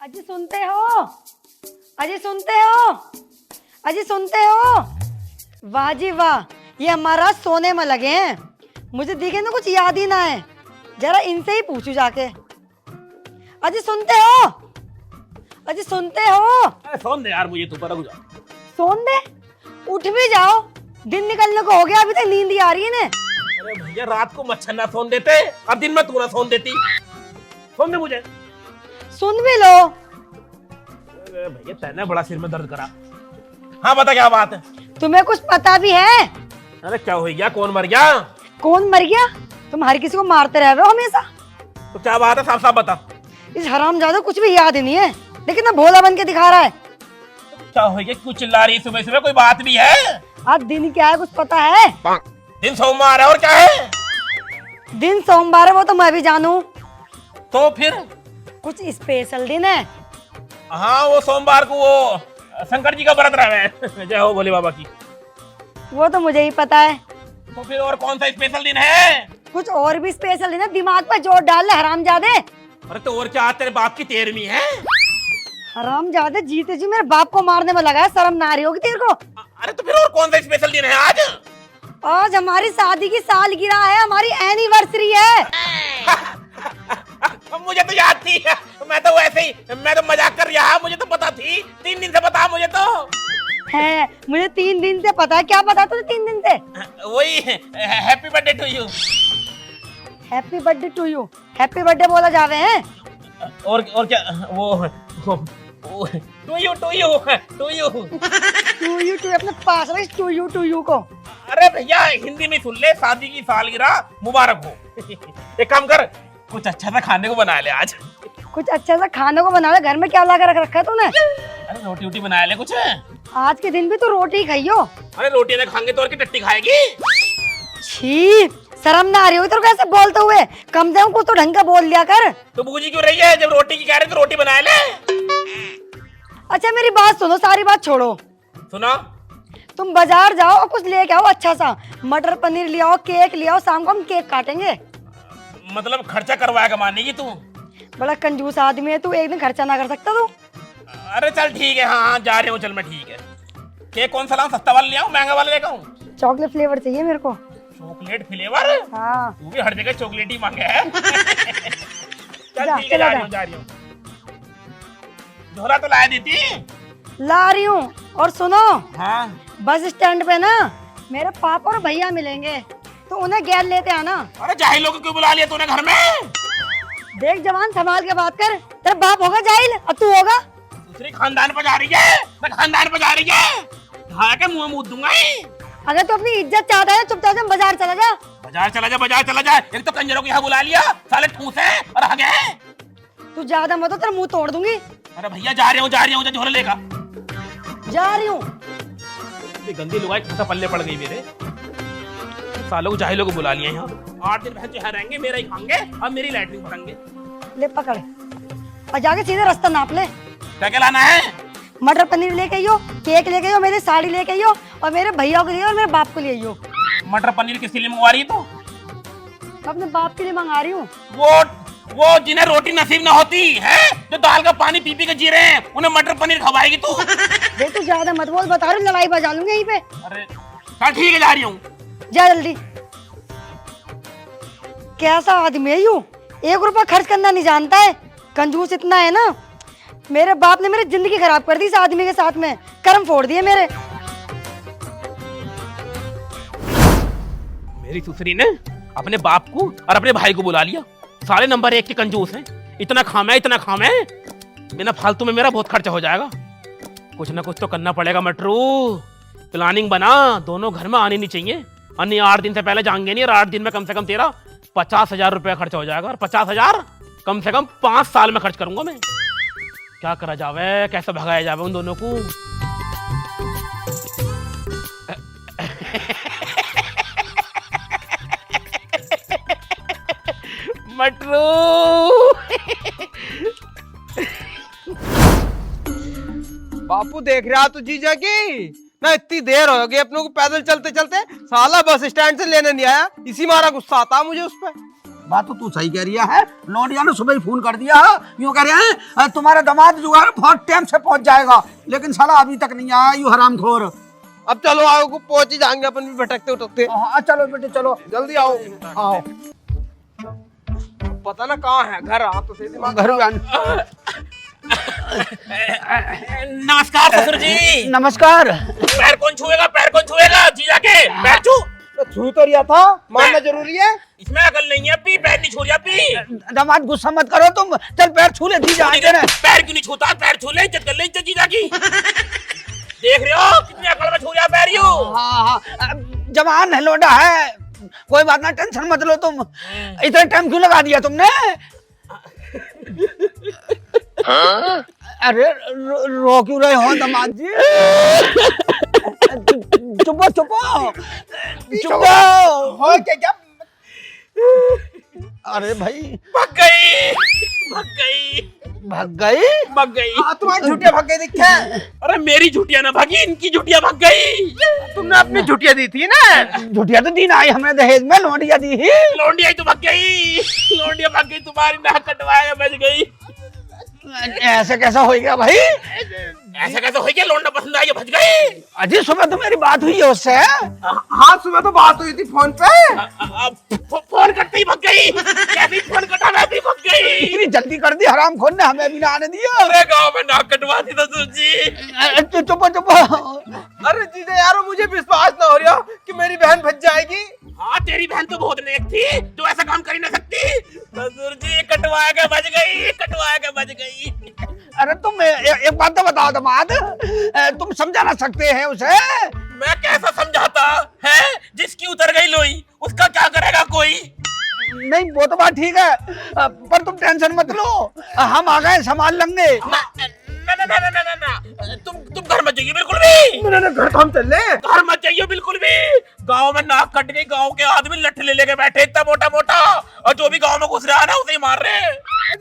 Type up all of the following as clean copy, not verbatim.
अजी सुनते हो? अजी सुनते हो? अजी सुनते हो? वाह जी वाह, ये हमारा सोने में लगे हैं। मुझे दिखे ना कुछ याद ही ना है, जरा इनसे ही पूछू जाके। अजी सुनते हो? अजी सुनते हो? सोन दे यार मुझे, तू पर रुक जा। सोन दे? उठ भी जाओ, दिन निकलने को हो गया, अभी तक नींद ही आ रही है ने। अरे भैया रात को मच्छर ना सोन देते, अब दिन में तू ना सोन देती। सोन दे मुझे। सुन भी लो। अरे भैया तेने बड़ा सिर में दर्द करा। हाँ बता क्या बात है? तुम्हें कुछ पता भी है? अरे क्या हो गया, कौन मर गया? कौन मर गया? तुम हर किसी को मारते रह रहे हो हमेशा। तो क्या बात है, साफ साफ बता। इस हरामजादा कुछ भी याद ही नहीं है, लेकिन ना भोला बन के दिखा रहा है। क्या हो गया, क्यों चिल्ला रही है सुबह सुबह? कोई बात भी है? आज दिन क्या है कुछ पता है? दिन सोमवार है और क्या है? दिन सोमवार है वो तो मैं भी जानू। तो फिर कुछ स्पेशल दिन है। हाँ वो सोमवार को वो शंकर जी का व्रत रहा है। जय हो भोले बाबा की। वो तो मुझे ही पता है। तो फिर और कौन सा स्पेशल दिन है? कुछ और भी स्पेशल दिन है, दिमाग पे जोर डाल ले हरामजादे। अरे तो और क्या, तेरे बाप की 13वीं है? हरामजादे जीते जी मेरे बाप को मारने में लगा है, शर्म ना आ रही होगी तेरे को? अरे तो फिर और कौन सा स्पेशल दिन है आज? आज हमारी शादी की सालगिरह है, हमारी एनिवर्सरी है। मुझे तो याद थी, मैं तो वैसे ही, मैं तो मजाक कर रहा, मुझे तो पता थी। 3 दिन से पता मुझे तो है। मुझे 3 दिन से पता है। क्या पता तुझे 3 दिन से? वही happy birthday to you. Happy birthday to you. Happy birthday बोला जावे हैं। और क्या वो to you to you to you to you to अपने पास रख, टू यू को। अरे भैया हिंदी में सुन ले, शादी की सालगिरह मुबारक हो। एक काम कर, कुछ अच्छा सा खाने को बना ले आज। कुछ अच्छा सा खाने को बना ले। घर में क्या ला कर रख रखा है तूने? अरे रोटी वोटी बना ले कुछ। आज के दिन भी तू रोटी ही खाइयो। अरे रोटी ना खाएंगे तो और की टट्टी खाएगी? छी, शर्म ना आ रही होगी तेरे को ऐसे बोलते हुए? कम से कम कुछ तो ढंग का बोल लिया कर। तो बूजी क्यों रही है? जब रोटी की कह रहे तो रोटी बना ले। अच्छा मेरी बात सुनो, सारी बात छोड़ो। सुना? तुम बाजार जाओ और कुछ लेके आओ अच्छा सा। मटर पनीर ले आओ, केक ले आओ, शाम को हम केक काटेंगे। मतलब खर्चा करवाएगा माने की तू? बड़ा कंजूस आदमी है तू, एक दिन खर्चा ना कर सकता तू? अरे चल ठीक है, हाँ जा रहे हो, चल मैं ठीक है। केक कौन सा लाऊं, सस्ता वाला ले आऊं महंगा वाला लेकर आऊं? चॉकलेट फ्लेवर चाहिए मेरे को। Chocolate flavour? हाँ। तू भी हर जगह चॉकलेट ही मांगे है। चल जा, ठीक है, जा रही हूँ। झोला तो लाया देती। ला रही हूँ। और सुनो, हाँ बस स्टैंड पे ना मेरे पापा और भैया मिलेंगे, तो उन्हें गैर लेते आना। अरे जाहिलों को क्यों बुला लिया तूने घर में? देख जवान, संभाल के बात कर। तेरा बाप होगा जाहिल, अब तू होगा। दूसरी खानदान पर जा रही है, मैं खानदान पर जा रही है, ढा के मुंह मूद दूंगा ही। अगर तू अपनी इज्जत चाहता है चुपचाप से बाजार चला जा। बाजार चला जा, बाजार चला जा। एक तो कंजरों को यहाँ बुला लिया, साले ठूस है और आ गए। तू ज्यादा मत हो, तेरा मुंह तोड़ दूंगी। अरे भैया जा रही हूँ, झोला लेकर जा रही हूँ। गंदी लुगाई खाता पल्ले पड़ गई मेरे। सालों को जाहिलों को बुला लिया यहाँ। 8 दिन भैंस यहाँ रहेंगे, मेरा ही खाएंगे और मेरी लैटरिन भरेंगे। ले पकड़ और जाके सीधे रास्ता नाप ले। क्या क्या लाना है? मटर पनीर लेके आइयो, केक लेके आइयो, मेरी साड़ी लेके आइयो, और मेरे भैया के लिए और मेरे बाप के लिए आइयो। मटर पनीर किसके लिए मंगवा रही है तू? मैं अपने बाप के लिए मंगा रही हूँ। वो जिन्हें रोटी नसीब ना होती है, जो दाल का पानी पी पी के जी रहे हैं, उन्हें मटर पनीर खवाएगी तू? देख तू ज्यादा मत बोल, बता रही हूँ लड़ाई बजा लूंगी यहीं पे। अरे चल ठीक है, जा रही हूँ। जा जल्दी। कैसा आदमी है यूं, 1 रुपया खर्च करना नहीं जानता है। कंजूस इतना है ना, मेरे बाप ने मेरी जिंदगी खराब कर दी इस आदमी के साथ में, कर्म फोड़ दिए मेरे। मेरी सुसरी ने अपने बाप को और अपने भाई को बुला लिया। सारे नंबर 1 के कंजूस हैं। इतना खामे बिना फालतू में मेरा बहुत खर्चा हो जाएगा। कुछ ना कुछ तो करना पड़ेगा मटरू। प्लानिंग बना, दोनों घर में आने नहीं चाहिए। अन्य 8 दिन से पहले जाएंगे नहीं, और 8 दिन में कम से कम तेरा 50,000 रुपया खर्चा हो जाएगा। और 50,000 कम से कम 5 साल में खर्च करूंगा मैं। क्या करा जावे, कैसे भगाया जावे उन दोनों को? मटरू बापू देख रहा तू जीजा की ना, इतनी देर हो गई अपनों को पैदल चलते चलते, साला बस स्टैंड से लेने नहीं आया। इसी मारा गुस्सा आता मुझे उस पर। बात तो तू सही कह रही है। लौंडिया ने सुबह ही फोन कर दिया, यूं कह रहे हैं तुम्हारा दामाद जो है बहुत टाइम से पहुंच जाएगा, लेकिन साला अभी तक नहीं आया, यू हरामखोर। अब चलो आओ को पहुंच ही जाएंगे अपन भी भटकते उठकते। हाँ चलो बेटे चलो, जल्दी आओ। आओ पता ना कहाँ है घर, आ तो सही दिमाग। घर में नमस्कार ससुर जी। नमस्कार। पैर कौन छुएगा, पैर कौन छुएगा? जीजा के पैर छू। तो छू तो रिया था, मानना जरूरी है। इसमें अकल नहीं है अभी, पैर नहीं छू रही अभी। दामाद गुस्सा मत करो तुम, चल पैर छू ले जीजा आएंगे ना। पैर क्यों नहीं छूता? पैर छू ले, इज्जत कर ले इज्जत जीजा की। देख रहे हो कितनी अकल में छू रहा पैर यू। हाँ जवान है, लोडा है, कोई बात ना, टेंशन मत लो तुम। इतना टाइम क्यों लगा दिया तुमने? अरे रो क्यों रहे हो दामाद जी? चुपो चुपो चुपो। हो क्या? अरे भाई भाग गई, भाग गई, भाग गई। भाग गई। तुम्हारी झूठिया भाग गई दिखे। अरे मेरी झुटिया ना भागी, इनकी झुटिया भाग गई। तुमने अपनी झूठिया दी थी ना। झुटिया तो दिन आई हमने दहेज में, लौंडिया दी ही। लौंडिया ही तो भाग गई, लौंडिया भाग गई, तुम्हारी नाक कटवाया बच गई। ऐसे कैसा हो गया भाई? ऐसा कैसे हो गया? लौंडा पसंद आई भज गई। अजी सुबह तो मेरी बात हुई है उससे। हाँ सुबह तो बात हुई थी फोन पे। फोन करते ही भाग गई। कैसे फोन कटा वैसे ही भाग गई। इतनी जल्दी कर दी हरामखोर ने, हमें भी ना आने दिया। अरे गाँव में नाक कटवा दी ससुर जी। चुपो चुपो। अरे जीजा यार मुझे विश्वास ना हो रहा कि मेरी बहन भज जाएगी। हाँ तेरी बहन तो बहुत नेक थी, जो ऐसा काम कर ही ना सकती। ससुर जी कटवा के बच गई, कटवा के बच गई। अरे तुम एक बात तो बताओ दामाद, तुम समझा ना सकते हैं उसे? मैं कैसा समझाता है? जिसकी उतर गई लोई उसका क्या करेगा कोई? नहीं वो तो बात ठीक है, पर तुम टेंशन मत लो, हम आ गए संभाल लेंगे। ना ना ना ना ना ना ना, तुम घर मत जाइए बिल्कुल भी। मैंने घर तो हम चल ले। घर मत जाइए बिल्कुल भी। गांव में नाक कट गई, गांव के आदमी लठ ले लेके बैठे इतना मोटा मोटा, और जो भी गांव में घुस रहा है ना उसे ही मार रहे हैं।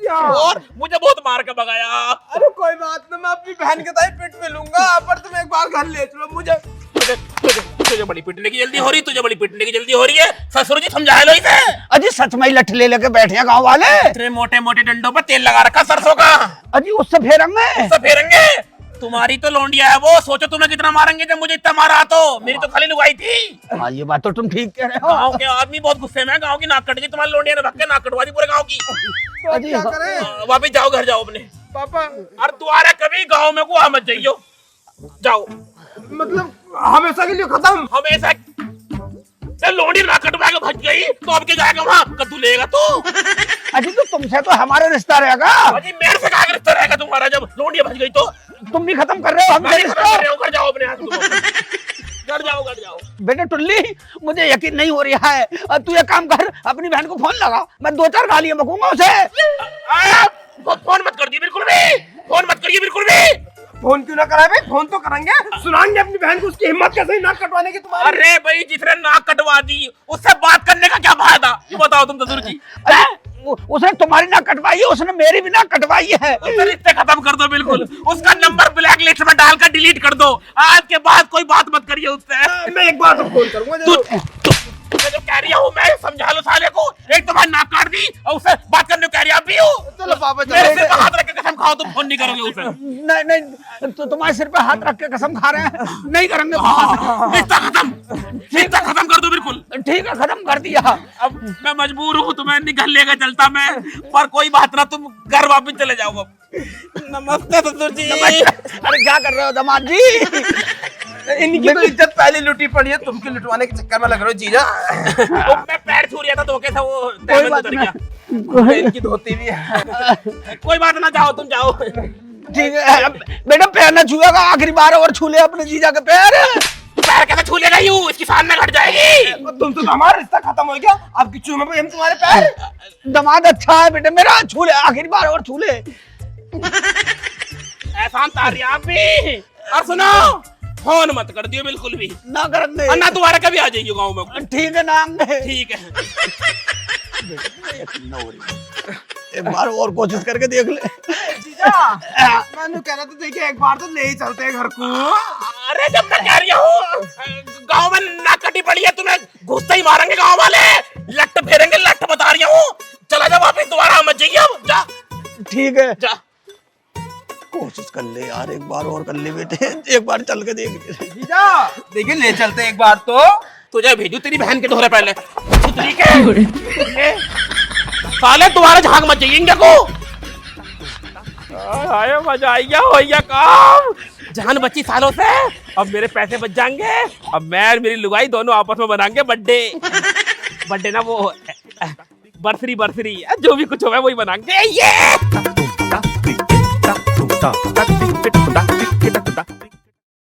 और मुझे बहुत मार के भगाया। अरे कोई बात नहीं, मैं अपनी बहन के ताई पिट पे लूंगा, पर तुम एक बार घर ले चलो मुझे। तुझे बड़ी पिटने की जल्दी हो रही, तुझे बड़ी पिटने की जल्दी हो रही है। ससुर जी समझा लो इसे। अजी सच में ही लठ ले लेके बैठे हैं गाँव वाले। इतने मोटे मोटे डंडों पर तेल लगा रखा सरसों का। अजी उससे फेरेंगे। सब फेरेंगे। तुम्हारी तो लौंडिया है वो, सोचो तुम्हें कितना मारेंगे जब मुझे इतना मारा। तो मेरी तो खाली लुगाई थी। हाँ ये बात तो तुम ठीक कह रहे हो। गांव के आदमी बहुत गुस्से में है, गांव की नाक कट गई, तुम्हारी लौंडिया ने भग के नाक कटवा दी पूरे गांव की। तो अब अजी क्या करें वापिस जाओ, घर जाओ अपने। पापा? और दोबारा कभी गांव में को आ मत जाइयो, जाओ। मतलब हमेशा के लिए खत्म? हमेशा लोंडी नाक कटवा के भज गई तो अब क्या जाएगा वहाँ? कद्दू लेगा तो। अजी तो तुमसे तो हमारा रिश्ता रहेगा। अजी मेरे से क्या रिश्ता रहेगा तुम्हारा जब लोंडिया भज गई तो? तुम भी खत्म कर रहे हो, हम मैं नहीं खत्म कर रिश्ता। रहा हूँ, घर जाओ अपने हाथ घर जाओ, घर जाओ। बेटे टुल्ली मुझे यकीन नहीं हो रहा है, तू एक काम कर, अपनी बहन को फोन लगा, मैं 2-4 गालियां बकूंगा उसे। फोन मत कर दिए बिल्कुल भी, फोन मत करिए बिल्कुल भी। फोन क्यों ना कराए भाई, फोन तो करेंगे, सुनाएंगे अपनी बहन को उसकी हिम्मत कैसे नाक कटवाने की तुम्हारी। अरे भाई जिसने नाक कटवा दी उससे बात करने का क्या फायदा, ये बताओ तुम ससुर जी। उसने तुम्हारी ना कटवाई है, उसने मेरी भी ना कटवाई है। उससे रिश्ते खत्म कर दो बिल्कुल, उसका नंबर ब्लैक लिस्ट में डालकर डिलीट कर दो। आज के बाद कोई बात मत करिए उससे। मैं एक बार तो फोन करूंगा जरूर। मैं जो कह रही हूँ मैं समझा लो साले को, एक तुम्हारी नाक काट दी और उससे बात करने को कह रही आप भी हो। चलो पापा मेरे चलो। सिर पे हाथ रख के कसम खाओ तुम फोन नहीं करोगे उसे। नहीं नहीं तो तुम्हारे सिर पे हाथ रख के कसम खा रहे हैं, नहीं करेंगे। रिश्ता खत्म कर दो बिल्कुल। ठीक है खत्म कर दिया। अब मैं मजबूर हूँ तुम्हें निकल लेकर चलता मैं, पर कोई बात ना, तुम घर वापस चले जाओ अब। नमस्ते ससुर जी। अरे क्या कर रहे हो दामाद जी? इनकी तो इज्जत पहले लुटी पड़ी है, तुमकी लुटवाने के चक्कर में लग रहे हो जीजा। तो मैं पैर छू रहा था धोखे से, वो कोई डायमंड बात उतर नहीं, गया। इनकी धोती भी है। कोई बात ना, जाओ तुम जाओ। ठीक है बेटा, पैर ना छुएगा, आखिरी बार और छू ले अपने जीजा के पैर। पैर कैसे छू लेगा यूं, इसकी शान में घट जाएगी। तुम तो हमारा रिश्ता खत्म हो गया, अब की चूमे पे हम तुम्हारे पैर। दामाद अच्छा है बेटे मेरा, छू ले आखिरी बार और छू ले। एहसान तार आप भी। और सुनो, फोन मत कर दियो बिल्कुल भी, ना कर दे। और ना दोबारा कभी आ जाइए गाँव में। ठीक है नाम दे। ठीक है। एक बार और कोशिश करके देख ले। जीजा मैंने कहना तो देखिए, एक बार तो ले ही चलते हैं घर को। अरे जब मैं कह रही हूँ गाँव में नाक कटी पड़ी है, तुम्हें घुसते ही मारेंगे गाँव वाले, लट फेरेंगे, लट बता रही हूँ। ठीक है। जा। कोशिश कर ले यार, एक बार और कर ले बेटे, एक बार चल के देख। जीजा देखिए ले चलते एक बार तो। तुझे भेजू तेरी बहन के ढोरे पहले सुतरी के ये, साले तुम्हारे झाग मच जाएंगे क्या को। आया मजा आइया होइया काम, जान बची सालों से, अब मेरे पैसे बच जाएंगे, अब मैं और मेरी लुगाई दोनों आपस में बनाएंगे बर्थडे ना वो बर्थरी जो भी कुछ हो वही बनाएंगे ये।